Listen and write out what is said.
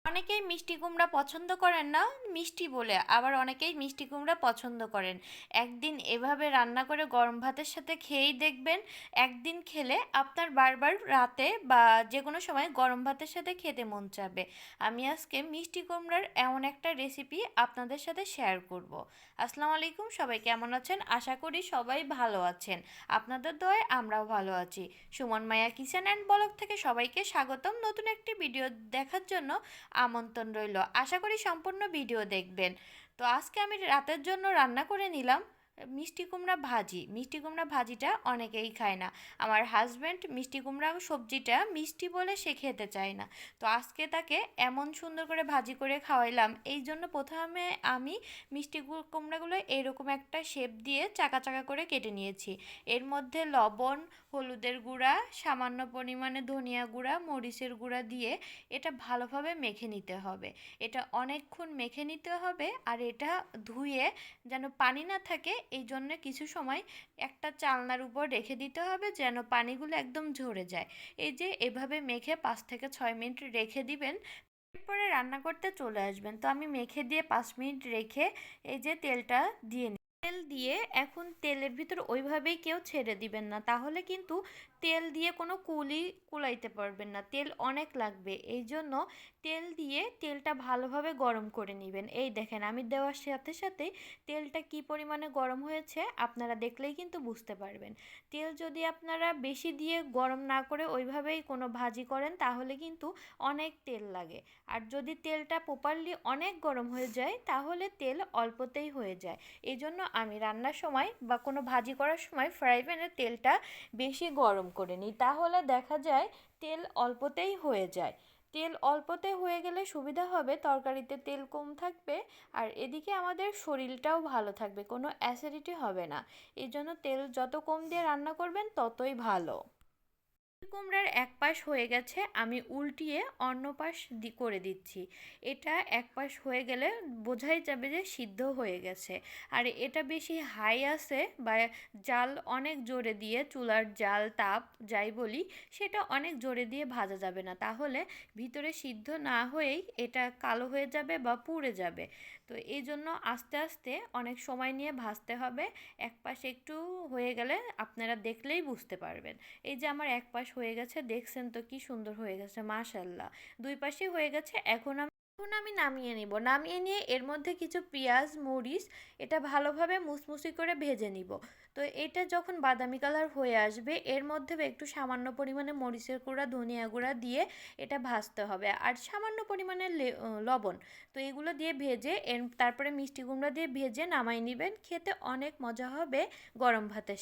অনেকেই মিষ্টি কুমড়া পছন্দ করেন না মিষ্টি বলে, আবার অনেকেই মিষ্টি কুমড়া পছন্দ করেন। একদিন এভাবে রান্না করে গরম ভাতের সাথে খেয়েই দেখবেন, একদিন খেলে আপনার বারবার রাতে বা যে কোনো সময় গরম ভাতের সাথে খেতে মন চাবে। আমি আজকে মিষ্টি কুমড়ার এমন একটা রেসিপি আপনাদের সাথে শেয়ার করব। আসসালামু আলাইকুম, সবাই কেমন আছেন? আশা করি সবাই ভালো আছেন। আপনাদের দয়ায় আমরাও ভালো আছি। সুমন মায়া কিচেন অ্যান্ড ব্লগ থেকে সবাইকে স্বাগতম নতুন একটি ভিডিও দেখার জন্য আমন্ত্রণ রইল। আশা করি সম্পূর্ণ ভিডিও দেখবেন। তো আজকে আমি রাতের জন্য রান্না করে নিলাম মিষ্টি কুমড়া ভাজি। মিষ্টি কুমড়া ভাজিটা অনেকেই খায় না। আমার হাজব্যান্ড মিষ্টি কুমড়া সবজিটা মিষ্টি বলে সে খেতে চায় না। তো আজকে তাকে এমন সুন্দর করে ভাজি করে খাওয়াইলাম। এই জন্য প্রথমে আমি মিষ্টি কুমড়াগুলো এরকম একটা শেপ দিয়ে চাকা চাকা করে কেটে নিয়েছি। এর মধ্যে লবণ, হলুদের গুঁড়া, সামান্য পরিমাণে ধনিয়া গুঁড়া, মরিচের গুঁড়া দিয়ে এটা ভালোভাবে মেখে নিতে হবে। এটা অনেকক্ষণ মেখে নিতে হবে, আর এটা ধুয়ে যেন পানি না থাকে এই জন্য কিছু সময় একটা চালনার উপর রেখে দিতে হবে যেন পানিগুলো একদম ঝরে যায়। এই যে এভাবে মেখে 5 থেকে 6 মিনিট রেখে দিবেন। এরপরে রান্না করতে চলে আসবেন। তো আমি মেখে দিয়ে 5 মিনিট রেখে এই যে তেলটা দিয়ে তেল দিয়ে এখন তেলের ভিতর ওইভাবেই কেউ ছেড়ে দিবেন না, তাহলে কিন্তু তেল দিয়ে কোনো কুলাইতে পারবেন না, তেল অনেক লাগবে। এই জন্য তেল দিয়ে তেলটা ভালোভাবে গরম করে নেবেন। এই দেখেন আমি দেওয়ার সাথে সাথে তেলটা কি পরিমাণে গরম হয়েছে আপনারা দেখলেই কিন্তু বুঝতে পারবেন। তেল যদি আপনারা বেশি দিয়ে গরম না করে ওইভাবেই কোনো ভাজি করেন তাহলে কিন্তু অনেক তেল লাগে। আর যদি তেলটা প্রপারলি অনেক গরম হয়ে যায় তাহলে তেল অল্পতেই হয়ে যায়। এই জন্য আমি রান্নার সময় বা কোনো ভাজি করার সময় ফ্রাই প্যানের তেলটা বেশি গরম করে নিই, তাহলে দেখা যায় তেল অল্পতেই হয়ে যায়। তেল অল্পতে হয়ে গেলে সুবিধা হবে, তরকারিতে তেল কম থাকবে, আর এদিকে আমাদের শরীরটাও ভালো থাকবে, কোনো অ্যাসিডিটি হবে না। এই জন্য তেল যত কম দিয়ে রান্না করবেন ততই ভালো। কুমড়ার এক পাশ হয়ে গেছে, আমি উল্টিয়ে অন্য পাশ করে দিচ্ছি। এটা এক পাশ হয়ে গেলে বোঝাই যাবে যে সিদ্ধ হয়ে গেছে। আর এটা বেশি হাই আছে বা জাল অনেক জোরে দিয়ে, চুলার জাল তাপ যাই বলি, সেটা অনেক জোরে দিয়ে ভাজা যাবে না, তাহলে ভিতরে সিদ্ধ না হয়েই এটা কালো হয়ে যাবে বা পুড়ে যাবে। তো এই জন্য আস্তে আস্তে অনেক সময় নিয়ে ভাজতে হবে। এক পাশ একটু হয়ে গেলে আপনারা দেখলেই বুঝতে পারবেন। এই যে আমার এক পাশ হয়ে গেছে, দেখছেন তো কি সুন্দর হয়ে গেছে, মাশাল্লাহ। দুই পাশেই হয়ে গেছে। এখন আমি নামিয়ে নিব। নামিয়ে নিয়ে এর মধ্যে কিছু পেঁয়াজ, মরিচ এটা ভালোভাবে মুসমুসি করে ভেজে নিব। তো এটা যখন বাদামি কালার হয়ে আসবে এর মধ্যে একটু সামান্য পরিমাণে মরিচের গুঁড়া, ধনিয়া গুঁড়া দিয়ে এটা ভাজতে হবে, আর সামান্য পরিমাণে লবণ। তো এগুলো দিয়ে ভেজে তারপরে মিষ্টি কুমড়া দিয়ে ভেজে নামাই নেবেন। খেতে অনেক মজা হবে গরম ভাতের